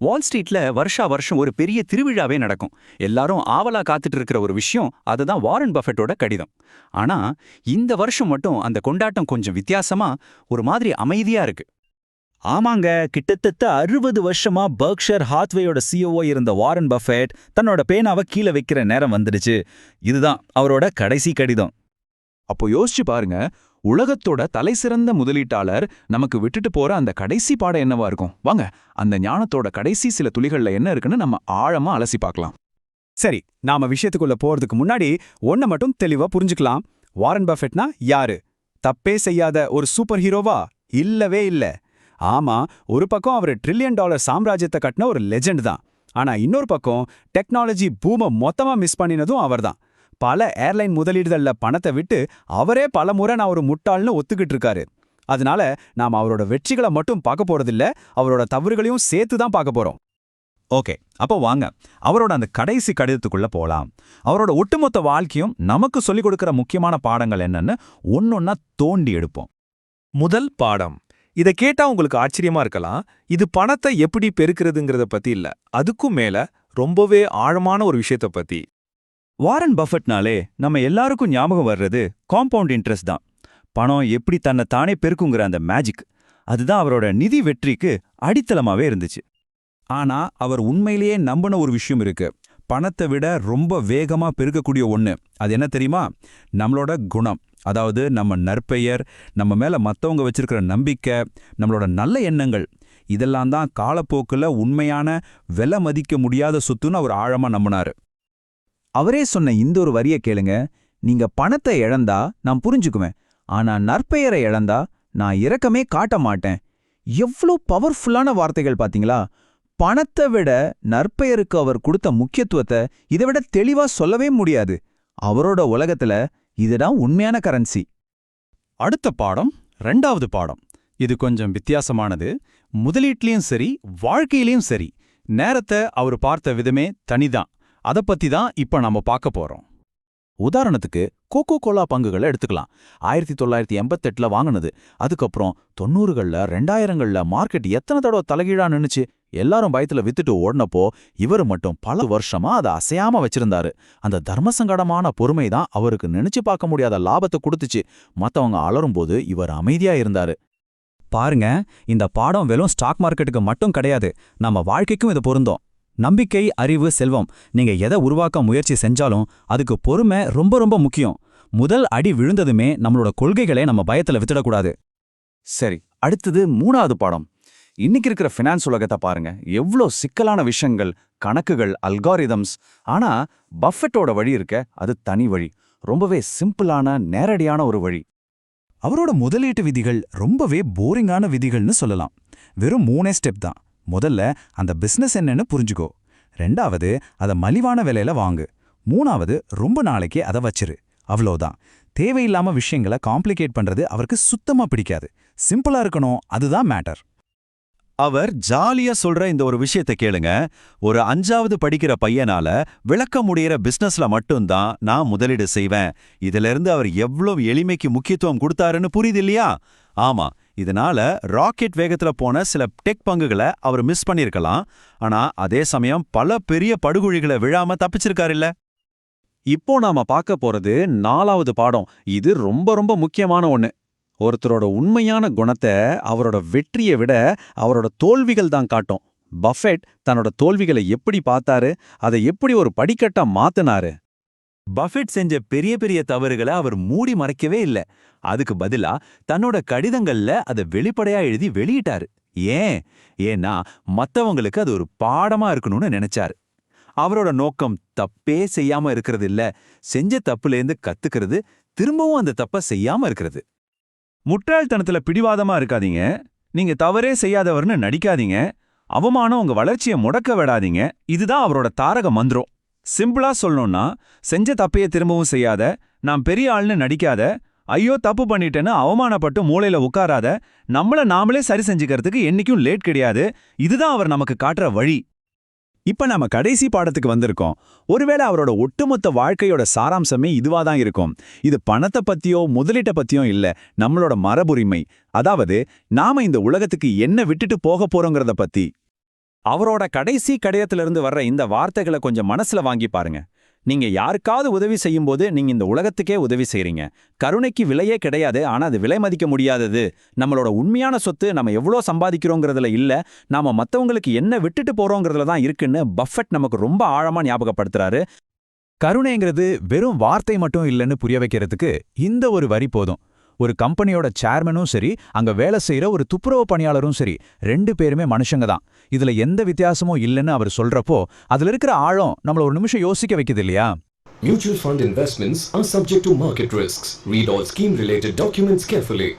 வால் ஸ்ட்ரீட்ல வருஷா வருஷம் ஒரு பெரிய திருவிழாவே நடக்கும். எல்லாரும் ஆவலா காத்துட்டு இருக்கிற ஒரு விஷயம் அதுதான் வாரன் பஃபெட்டோட கடிதம். ஆனா இந்த வருஷம் மட்டும் அந்த கொண்டாட்டம் கொஞ்சம் வித்தியாசமா ஒரு மாதிரி அமைதியா இருக்கு. ஆமாங்க, கிட்டத்தட்ட 60 வருஷமா பர்க்ஷர் ஹாத்வேயோட சிஓஓ இருந்த வாரன் பஃபெட் தன்னோட பேனாவை கீழே வைக்கிற நேரம் வந்துடுச்சு. இதுதான் அவரோட கடைசி கடிதம். அப்போ யோசிச்சு பாருங்க, உலகத்தோட தலைசிறந்த முதலீட்டாளர் நமக்கு விட்டுட்டு போற அந்த கடைசி பாடம் என்னவா இருக்கும்? வாங்க, அந்த ஞானத்தோட கடைசி சில துளிகள்ல என்ன இருக்குன்னு நம்ம ஆழமா அலசி பார்க்கலாம். சரி, நாம விஷயத்துக்குள்ள போறதுக்கு முன்னாடி ஒன்ன மட்டும் தெளிவா புரிஞ்சுக்கலாம். வாரன் பஃபெட்னா யாரு? தப்பே செய்யாத ஒரு சூப்பர் ஹீரோவா? இல்லவே இல்ல. ஆமா, ஒரு பக்கம் அவர் $1 ட்ரில்லியன் சாம்ராஜ்யத்தை கட்டின ஒரு லெஜெண்ட் தான். ஆனா இன்னொரு பக்கம் டெக்னாலஜி பூமை மொத்தமா மிஸ் பண்ணினதும் அவர்தான். பல ஏர்லைன் முதலீடுகள்ல பணத்தை விட்டு அவரே பல முறை நான் ஒரு முட்டாள்னு ஒத்துக்கிட்டு இருக்காரு. அதனால நாம அவரோட வெற்றிகளை மட்டும் பார்க்க போறதில்ல, அவரோட தவறுகளையும் சேர்த்து தான் பார்க்க போறோம். ஓகே, அப்போ வாங்க அவரோட அந்த கடைசி கடிதத்துக்குள்ள போலாம். அவரோட ஒட்டுமொத்த வாழ்க்கையும் நமக்கு சொல்லிக் கொடுக்கிற முக்கியமான பாடங்கள் என்னன்னு ஒன்னொன்னா தோண்டி எடுப்போம். முதல் பாடம். இதை கேட்டா உங்களுக்கு ஆச்சரியமா இருக்கலாம். இது பணத்தை எப்படி பெருக்கிறதுங்கிறத பத்தி இல்ல, அதுக்கும் மேல ரொம்பவே ஆழமான ஒரு விஷயத்த பத்தி. வாரன் பஃபெட்னாலே நம்ம எல்லாருக்கும் ஞாபகம் வர்றது காம்பவுண்ட் இன்ட்ரெஸ்ட் தான். பணம் எப்படி தன்னை தானே பெருக்குங்கிற அந்த மேஜிக், அதுதான் அவரோட நிதி வெற்றிக்கு அடித்தளமாவே இருந்துச்சு. ஆனா அவர் உண்மையிலேயே நம்பின ஒரு விஷயம் இருக்கு. பணத்தை விட ரொம்ப வேகமா பெருக்கக்கூடிய ஒண்ணு. அது என்ன தெரியுமா? நம்மளோட குணம். அதாவது நம்ம நற்பெயர், நம்ம மேல மத்தவங்க வச்சிருக்கிற நம்பிக்கை, நம்மளோட நல்ல எண்ணங்கள். இதெல்லாம் தான் காலப்போக்குல உண்மையான விலை மதிக்க முடியாத சொத்துன்னு அவர் ஆழமா நம்பினாரு. அவரே சொன்ன இந்த ஒரு வரியை கேளுங்க. நீங்க பணத்தை இழந்தா நான் புரிஞ்சுக்குவேன், ஆனா நற்பெயரை இழந்தா நான் இரக்கமே காட்ட மாட்டேன். எவ்வளோ பவர்ஃபுல்லான வார்த்தைகள் பாத்தீங்களா? பணத்தை விட நற்பெயருக்கு அவர் கொடுத்த முக்கியத்துவத்தை இதை விட தெளிவா சொல்லவே முடியாது. அவரோட உலகத்துல இதுதான் உண்மையான கரன்சி. அடுத்த பாடம் 2வது பாடம். இது கொஞ்சம் வித்தியாசமானது. முதலீட்லயும் சரி, வாழ்க்கையிலயும் சரி, நேரத்தை அவர் பார்த்த விதமே தனிதான். அதை பத்தி தான் இப்ப நாம பார்க்க போறோம். உதாரணத்துக்கு கோகோ கோலா பங்குகளை எடுத்துக்கலாம். 1988ல வாங்கினது. அதுக்கப்புறம் 90கள்ல 2000கள்ல மார்க்கெட் எத்தனை தடவை தலைகீழா நின்னுச்சு. எல்லாரும் பயத்துல வித்துட்டு ஓடினப்போ இவர் மட்டும் பல வருஷமா அதை அசையாம வச்சிருந்தாரு. அந்த தர்மசங்கடமான பொறுமை தான் அவருக்கு நினைச்சு பார்க்க முடியாத லாபத்தை கொடுத்துச்சு. மத்தவங்க அலறும்போது இவர் அமைதியா இருந்தாரு. பாருங்க, இந்த பாடம் வெறும் ஸ்டாக் மார்க்கெட்டுக்கு மட்டும் கிடையாது, நம்ம வாழ்க்கைக்கும் இது பொருந்தும். நம்பிக்கை, அறிவு, செல்வம், நீங்க எதை உருவாக்க முயற்சி செஞ்சாலும் அதுக்கு பொறுமை ரொம்ப ரொம்ப முக்கியம். முதல் அடி விழுந்ததுமே நம்மளோட கொள்கைகளை நம்ம பயத்துல வித்துடக்கூடாது. சரி, அடுத்தது 3வது பாடம். இன்னைக்கு இருக்கிற ஃபினான்ஸ் உலகத்தை பாருங்க. எவ்வளோ சிக்கலான விஷயங்கள், கணக்குகள், அல்காரிதம்ஸ். ஆனா பஃபெட்டோட வழி இருக்க, அது தனி வழி. ரொம்பவே சிம்பிளான, நேரடியான ஒரு வழி. அவரோட முதலீட்டு விதிகள் ரொம்பவே போரிங்கான விதிகள்னு சொல்லலாம். வெறும் 3 ஸ்டெப் தான். முதல்ல அந்த பிசினஸ் என்னன்னு புரிஞ்சுக்கோ. 2வது அதை மலிவான விலையில வாங்கு. 3வது ரொம்ப நாளைக்கு அதை வச்சிரு. அவ்வளோதான். தேவையில்லாம விஷயங்களை காம்ப்ளிகேட் பண்றது அவருக்கு சுத்தமா பிடிக்காது. சிம்பிளா இருக்கணும், அதுதான் மேட்டர். அவர் ஜாலியா சொல்ற இந்த ஒரு விஷயத்தை கேளுங்க. ஒரு 5வது படிக்கிற பையனால விளக்க முடியிற பிசினஸ்ல மட்டும்தான் நான் முதலீடு செய்வேன். இதிலிருந்து அவர் எவ்வளவு எளிமைக்கு முக்கியத்துவம் கொடுத்தாருன்னு புரியுது இல்லையா? ஆமா, இதனால ராக்கெட் வேகத்துல போன சில டெக் பங்குகளை அவர் மிஸ் பண்ணிருக்கலாம். ஆனா அதே சமயம் பல பெரிய படுகுழிகளை விழாம தப்பிச்சிருக்காரு இல்ல. இப்போ நாம பார்க்க போறது 4வது பாடம். இது ரொம்ப ரொம்ப முக்கியமான ஒண்ணு. ஒருத்தரோட உண்மையான குணத்தை அவரோட வெற்றியை விட அவரோட தோல்விகள் தான் காட்டும். பஃபெட் தன்னோட தோல்விகளை எப்படி பார்த்தாரு, அதை எப்படி ஒரு படிக்கட்டா மாத்தினாரு. பஃபெட் செஞ்ச பெரிய பெரிய தவறுகளை அவர் மூடி மறைக்கவே இல்ல. அதுக்கு பதிலா தன்னோட கடிதங்கள்ல அதை வெளிப்படையா எழுதி வெளியிட்டாரு. ஏன்னா மத்தவங்களுக்கு அது ஒரு பாடமா இருக்கணும்னு நினைச்சாரு. அவரோட நோக்கம் தப்பே செய்யாம இருக்கிறது இல்ல, செஞ்ச தப்புலேருந்து கத்துக்கிறது, திரும்பவும் அந்த தப்ப செய்யாம இருக்கிறது. முட்டாள்தனத்துல பிடிவாதமா இருக்காதீங்க. நீங்க தவறே செய்யாதவர்னு நடிக்காதீங்க. அவமானம் உங்க வளர்ச்சியை முடக்க விடாதீங்க. இதுதான் அவரோட தாரக மந்திரம். சிம்பிளா சொல்லணும்னா, செஞ்ச தப்பையே திரும்பவும் செய்யாத, நான் பெரிய ஆள்னு நடிக்காத, ஐயோ தப்பு பண்ணிட்டேன்னு அவமானப்பட்டு மூளையில உட்காராத, நம்மள நாமளே சரி செஞ்சுக்கிறதுக்கு என்னைக்கும் லேட் கிடையாது. இதுதான் அவர் நமக்கு காட்டுற வழி. இப்ப நாம கடைசி பாடத்துக்கு வந்திருக்கோம். ஒருவேளை அவரோட ஒட்டுமொத்த வாழ்க்கையோட சாராம்சமே இதுவாதான் இருக்கும். இது பணத்தை பத்தியோ முதலீட்டை பத்தியோ இல்ல, நம்மளோட மரபுரிமை. அதாவது நாம இந்த உலகத்துக்கு என்ன விட்டுட்டு போக போறோங்கிறத பத்தி. அவரோட கடைசி கடிதத்திலிருந்து வர்ற இந்த வார்த்தைகளை கொஞ்சம் மனசுல வாங்கி பாருங்க. நீங்க யாருக்காவது உதவி செய்யும்போது நீங்க இந்த உலகத்துக்கே உதவி செய்றீங்க. கருணைக்கு விலையே கிடையாது, ஆனா அது விலை மதிக்க முடியாதது. நம்மளோட உண்மையான சொத்து நம்ம எவ்வளோ சம்பாதிக்கிறோங்கிறதுல இல்ல, நாம மத்தவங்களுக்கு என்ன விட்டுட்டு போறோங்கிறதுல தான் இருக்குன்னு பஃபெட் நமக்கு ரொம்ப ஆழமா ஞாபகப்படுத்துறாரு. கருணைங்கிறது வெறும் வார்த்தை மட்டும் இல்லைன்னு புரிய வைக்கிறதுக்கு இந்த ஒரு வரி போதும். ஒரு கம்பெனியோட சேர்மனும் சரி, அங்க வேலை செய்யற ஒரு துப்புரவு பணியாளரும் சரி, 2 பேருமே மனுஷங்க தான். இதுல எந்த வித்தியாசமும் இல்லைன்னு அவர் சொல்றப்போ அதுல இருக்கிற ஆழம் நம்மள ஒரு நிமிஷம் யோசிக்க வைக்குது இல்லையா? Mutual fund investments are subject to market risks. Read all scheme-related documents carefully.